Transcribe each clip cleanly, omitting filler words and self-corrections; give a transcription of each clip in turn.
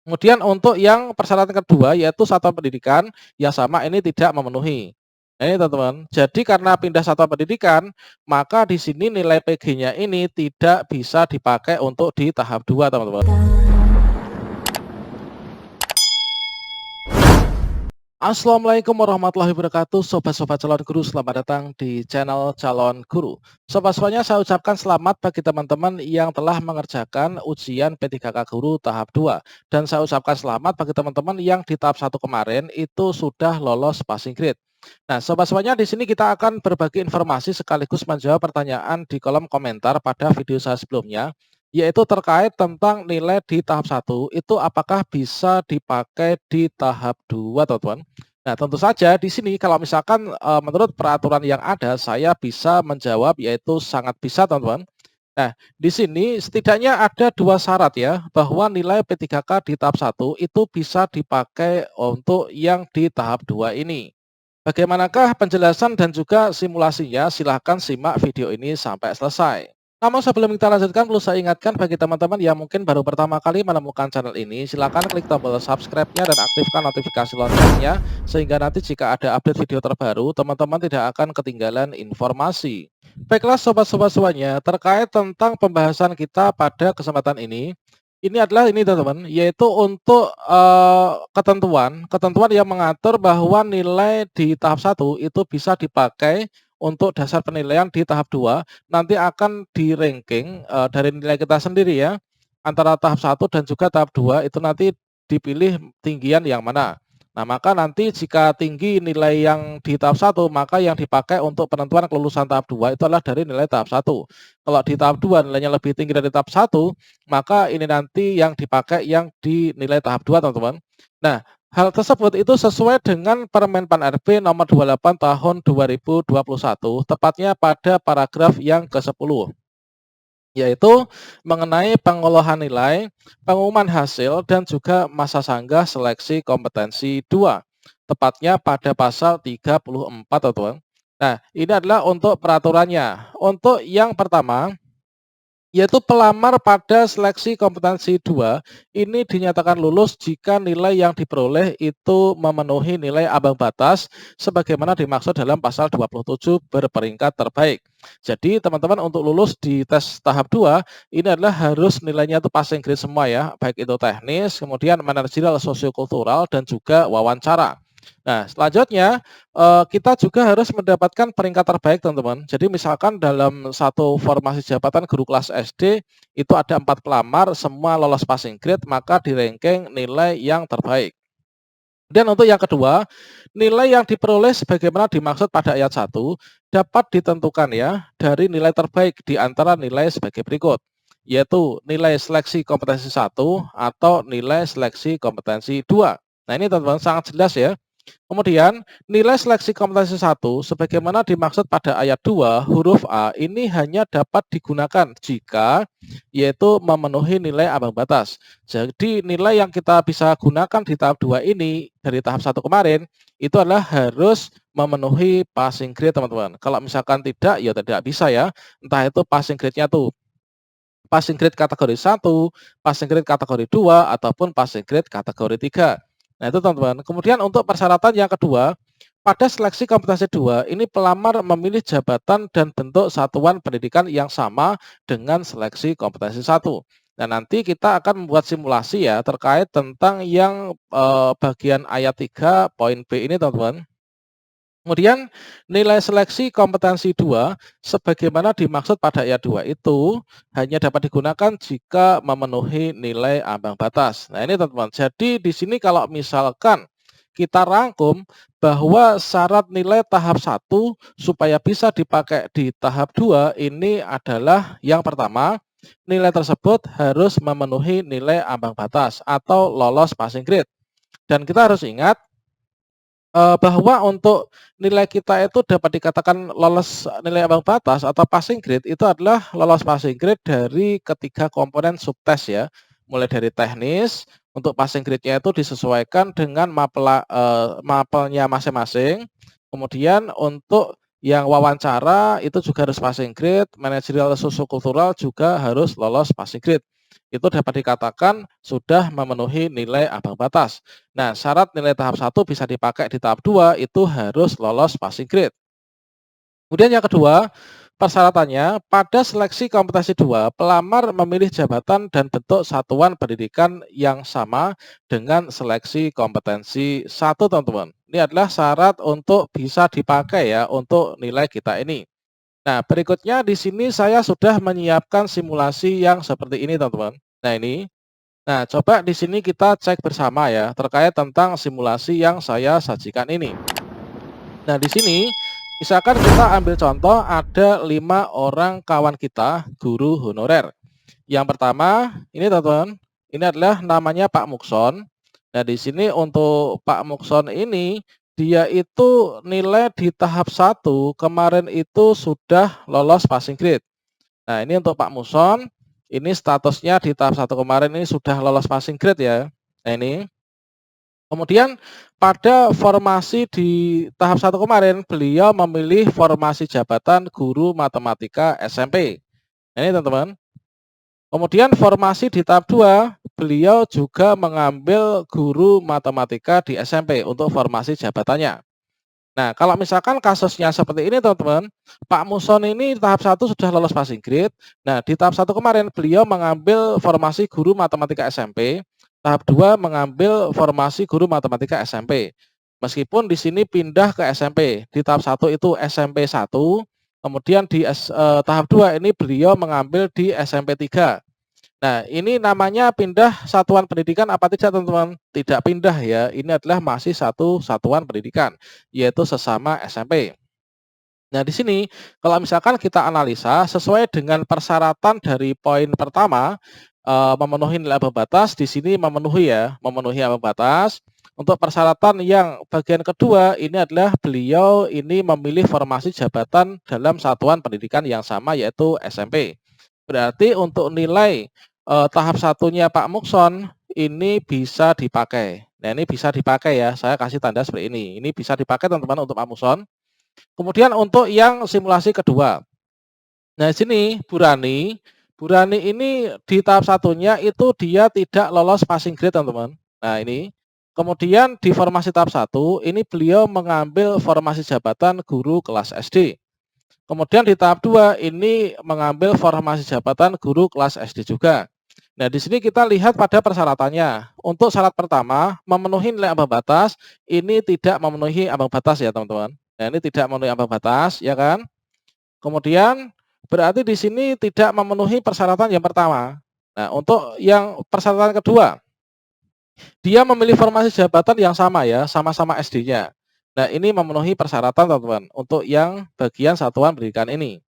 Kemudian untuk yang persyaratan kedua yaitu satuan pendidikan yang sama ini tidak memenuhi. Nah ini teman-teman, jadi karena pindah satuan pendidikan, maka di sini nilai PG-nya ini tidak bisa dipakai untuk di tahap 2 teman-teman. Assalamualaikum warahmatullahi wabarakatuh, sobat-sobat calon guru, selamat datang di channel calon guru. Sobat-sobatnya saya ucapkan selamat bagi teman-teman yang telah mengerjakan ujian P3K Guru tahap 2. Dan saya ucapkan selamat bagi teman-teman yang di tahap 1 kemarin itu sudah lolos passing grade. Nah, sobat-sobatnya di sini kita akan berbagi informasi sekaligus menjawab pertanyaan di kolom komentar pada video saya sebelumnya, yaitu terkait tentang nilai di tahap 1 itu apakah bisa dipakai di tahap 2, teman-teman. Nah, tentu saja di sini kalau misalkan menurut peraturan yang ada saya bisa menjawab yaitu sangat bisa, teman-teman. Nah, di sini setidaknya ada dua syarat ya, bahwa nilai P3K di tahap 1 itu bisa dipakai untuk yang di tahap 2 ini. Bagaimanakah penjelasan dan juga simulasinya? Silahkan simak video ini sampai selesai. Namun sebelum kita lanjutkan, perlu saya ingatkan bagi teman-teman yang mungkin baru pertama kali menemukan channel ini, silakan klik tombol subscribe-nya dan aktifkan notifikasi loncengnya, sehingga nanti jika ada update video terbaru, teman-teman tidak akan ketinggalan informasi. Baiklah sobat-sobat semuanya, terkait tentang pembahasan kita pada kesempatan ini adalah ini teman-teman, yaitu untuk ketentuan yang mengatur bahwa nilai di tahap 1 itu bisa dipakai untuk dasar penilaian di tahap 2 nanti akan di-ranking, dari nilai kita sendiri ya, antara tahap 1 dan juga tahap 2 itu nanti dipilih tinggian yang mana. Nah, maka nanti jika tinggi nilai yang di tahap 1 maka yang dipakai untuk penentuan kelulusan tahap 2 itu adalah dari nilai tahap 1. Kalau di tahap 2 nilainya lebih tinggi dari tahap 1, maka ini nanti yang dipakai yang di nilai tahap 2, teman-teman. Nah, hal tersebut itu sesuai dengan Permen Pan RB nomor 28 tahun 2021, tepatnya pada paragraf yang ke-10, yaitu mengenai pengolahan nilai, pengumuman hasil, dan juga masa sanggah seleksi kompetensi 2, tepatnya pada pasal 34, teman-teman. Nah, ini adalah untuk peraturannya. Untuk yang pertama, yaitu pelamar pada seleksi kompetensi 2 ini dinyatakan lulus jika nilai yang diperoleh itu memenuhi nilai ambang batas sebagaimana dimaksud dalam pasal 27 berperingkat terbaik. Jadi teman-teman untuk lulus di tes tahap 2 ini adalah harus nilainya itu passing grade semua ya, baik itu teknis, kemudian manajerial, sosiokultural, dan juga wawancara. Nah, selanjutnya kita juga harus mendapatkan peringkat terbaik, teman-teman. Jadi misalkan dalam satu formasi jabatan guru kelas SD itu ada 4 pelamar, semua lolos passing grade, maka di-ranking nilai yang terbaik. Dan untuk yang kedua, nilai yang diperoleh sebagaimana dimaksud pada ayat 1 dapat ditentukan ya dari nilai terbaik di antara nilai sebagai berikut, yaitu nilai seleksi kompetensi 1 atau nilai seleksi kompetensi 2. Nah, ini teman-teman sangat jelas ya. Kemudian, nilai seleksi kompetensi 1 sebagaimana dimaksud pada ayat 2 huruf A ini hanya dapat digunakan jika yaitu memenuhi nilai ambang batas. Jadi nilai yang kita bisa gunakan di tahap 2 ini dari tahap 1 kemarin itu adalah harus memenuhi passing grade, teman-teman. Kalau misalkan tidak, ya tidak bisa ya. Entah itu passing grade-nya tuh passing grade kategori 1, passing grade kategori 2, ataupun passing grade kategori 3. Nah, itu teman-teman. Kemudian untuk persyaratan yang kedua, pada seleksi kompetensi 2, ini pelamar memilih jabatan dan bentuk satuan pendidikan yang sama dengan seleksi kompetensi 1. Nah, nanti kita akan membuat simulasi ya terkait tentang yang bagian ayat 3 poin B ini, teman-teman. Kemudian nilai seleksi kompetensi 2 sebagaimana dimaksud pada ayat 2 itu hanya dapat digunakan jika memenuhi nilai ambang batas. Nah, ini teman-teman. Jadi di sini kalau misalkan kita rangkum bahwa syarat nilai tahap 1 supaya bisa dipakai di tahap 2 ini adalah yang pertama, nilai tersebut harus memenuhi nilai ambang batas atau lolos passing grade. Dan kita harus ingat bahwa untuk nilai kita itu dapat dikatakan lolos nilai ambang batas atau passing grade itu adalah lolos passing grade dari ketiga komponen subtes ya. Mulai dari teknis, untuk passing grade-nya itu disesuaikan dengan mapelnya masing-masing. Kemudian untuk yang wawancara itu juga harus passing grade, manajerial sosiokultural juga harus lolos passing grade. itu dapat dikatakan sudah memenuhi nilai ambang batas. Nah, syarat nilai tahap 1 bisa dipakai di tahap 2 itu harus lolos passing grade. Kemudian yang kedua, persyaratannya pada seleksi kompetensi 2, pelamar memilih jabatan dan bentuk satuan pendidikan yang sama dengan seleksi kompetensi 1, teman-teman. Ini adalah syarat untuk bisa dipakai ya untuk nilai kita ini. Nah, berikutnya di sini saya sudah menyiapkan simulasi yang seperti ini, teman-teman. Nah, ini. Nah, coba di sini kita cek bersama ya terkait tentang simulasi yang saya sajikan ini. Nah, di sini misalkan kita ambil contoh ada 5 orang kawan kita guru honorer. Yang pertama, ini teman-teman, ini adalah namanya Pak Mukson. Nah, di sini untuk Pak Mukson ini dia itu nilai di tahap 1 kemarin itu sudah lolos passing grade. Nah, ini untuk Pak Mukson, ini statusnya di tahap 1 kemarin ini sudah lolos passing grade ya. Nah, ini. Kemudian pada formasi di tahap 1 kemarin, beliau memilih formasi jabatan guru matematika SMP. Ini teman-teman. Kemudian formasi di tahap 2, beliau juga mengambil guru matematika di SMP untuk formasi jabatannya. Nah, kalau misalkan kasusnya seperti ini teman-teman, Pak Muson ini tahap 1 sudah lolos passing grade. Nah, di tahap 1 kemarin beliau mengambil formasi guru matematika SMP, tahap 2 mengambil formasi guru matematika SMP. Meskipun di sini pindah ke SMP, di tahap 1 itu SMP 1, kemudian di tahap 2 ini beliau mengambil di SMP 3. Nah, ini namanya pindah satuan pendidikan apa tidak, teman-teman? Tidak pindah ya, ini adalah masih satu satuan pendidikan, yaitu sesama SMP. Nah, di sini kalau misalkan kita analisa sesuai dengan persyaratan dari poin pertama, memenuhi nilai ambang batas, di sini memenuhi ya, memenuhi ambang batas. Untuk persyaratan yang bagian kedua, ini adalah beliau ini memilih formasi jabatan dalam satuan pendidikan yang sama, yaitu SMP. Berarti untuk nilai tahap satunya Pak Mukson ini bisa dipakai. Nah, ini bisa dipakai ya, saya kasih tanda seperti ini. Ini bisa dipakai teman-teman untuk Pak Mukson. Kemudian untuk yang simulasi kedua. Nah, di sini Burani. Burani ini di tahap satunya itu dia tidak lolos passing grade, teman-teman. Nah, ini. Kemudian di formasi tahap 1, ini beliau mengambil formasi jabatan guru kelas SD. Kemudian di tahap 2 ini mengambil formasi jabatan guru kelas SD juga. Nah, di sini kita lihat pada persyaratannya. Untuk syarat pertama, memenuhi nilai ambang batas, ini tidak memenuhi ambang batas ya, teman-teman. Nah, ini tidak memenuhi ambang batas, ya kan? Kemudian berarti di sini tidak memenuhi persyaratan yang pertama. Nah, untuk yang persyaratan kedua, dia memilih formasi jabatan yang sama ya, sama-sama SD-nya. Nah, ini memenuhi persyaratan, teman-teman, untuk yang bagian satuan pendidikan ini.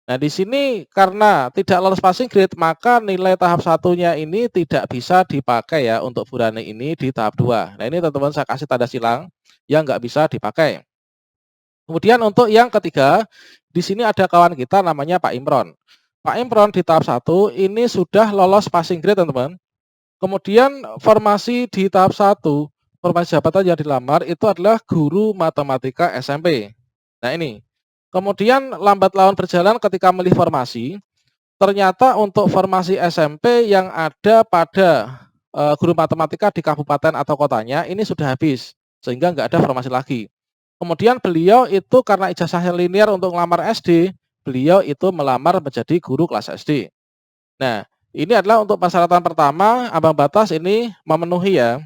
Nah, di sini karena tidak lolos passing grade, maka nilai tahap satunya ini tidak bisa dipakai ya untuk Burani ini di tahap 2. Nah, ini teman-teman saya kasih tanda silang yang nggak bisa dipakai. Kemudian untuk yang ketiga, di sini ada kawan kita namanya Pak Imron. Pak Imron di tahap 1 ini sudah lolos passing grade, teman-teman. Kemudian formasi di tahap 1, formasi jabatan yang dilamar itu adalah guru matematika SMP. Nah, ini. Kemudian lambat laun berjalan ketika milih formasi, ternyata untuk formasi SMP yang ada pada guru matematika di kabupaten atau kotanya ini sudah habis, sehingga nggak ada formasi lagi. Kemudian beliau itu karena ijazahnya linear untuk melamar SD, beliau itu melamar menjadi guru kelas SD. Nah, ini adalah untuk persyaratan pertama, ambang batas ini memenuhi ya.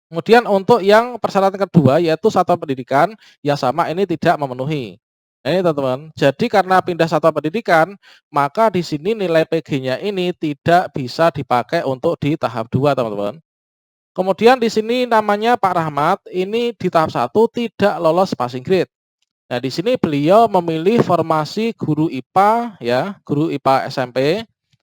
Kemudian untuk yang persyaratan kedua yaitu satuan pendidikan yang sama ini tidak memenuhi. Nah, ini teman-teman. Jadi karena pindah satuan pendidikan, maka di sini nilai PG-nya ini tidak bisa dipakai untuk di tahap 2, teman-teman. Kemudian di sini namanya Pak Rahmat, ini di tahap 1 tidak lolos passing grade. Nah, di sini beliau memilih formasi guru IPA ya, guru IPA SMP.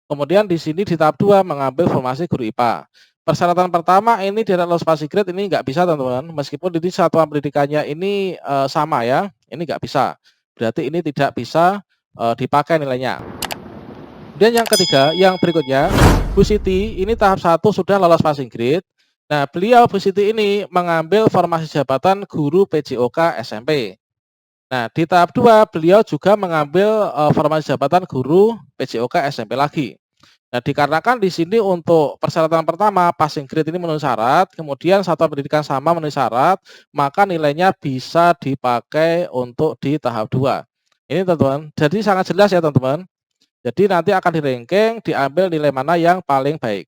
Kemudian di sini di tahap 2 mengambil formasi guru IPA. Persyaratan pertama ini tidak lolos passing grade ini nggak bisa, teman-teman. Meskipun di satuan pendidikannya ini sama ya, ini nggak bisa. Berarti ini tidak bisa dipakai nilainya. Kemudian yang ketiga, yang berikutnya, Bu Siti ini tahap 1 sudah lolos passing grade. Nah, beliau Bu Siti ini mengambil formasi jabatan guru PJOK SMP. Nah, di tahap 2 beliau juga mengambil formasi jabatan guru PJOK SMP lagi. Nah, dikarenakan di sini untuk persyaratan pertama passing grade ini memenuhi syarat, kemudian satuan pendidikan sama memenuhi syarat, maka nilainya bisa dipakai untuk di tahap 2. Ini teman-teman, jadi sangat jelas ya teman-teman. Jadi nanti akan di-ranking, diambil nilai mana yang paling baik.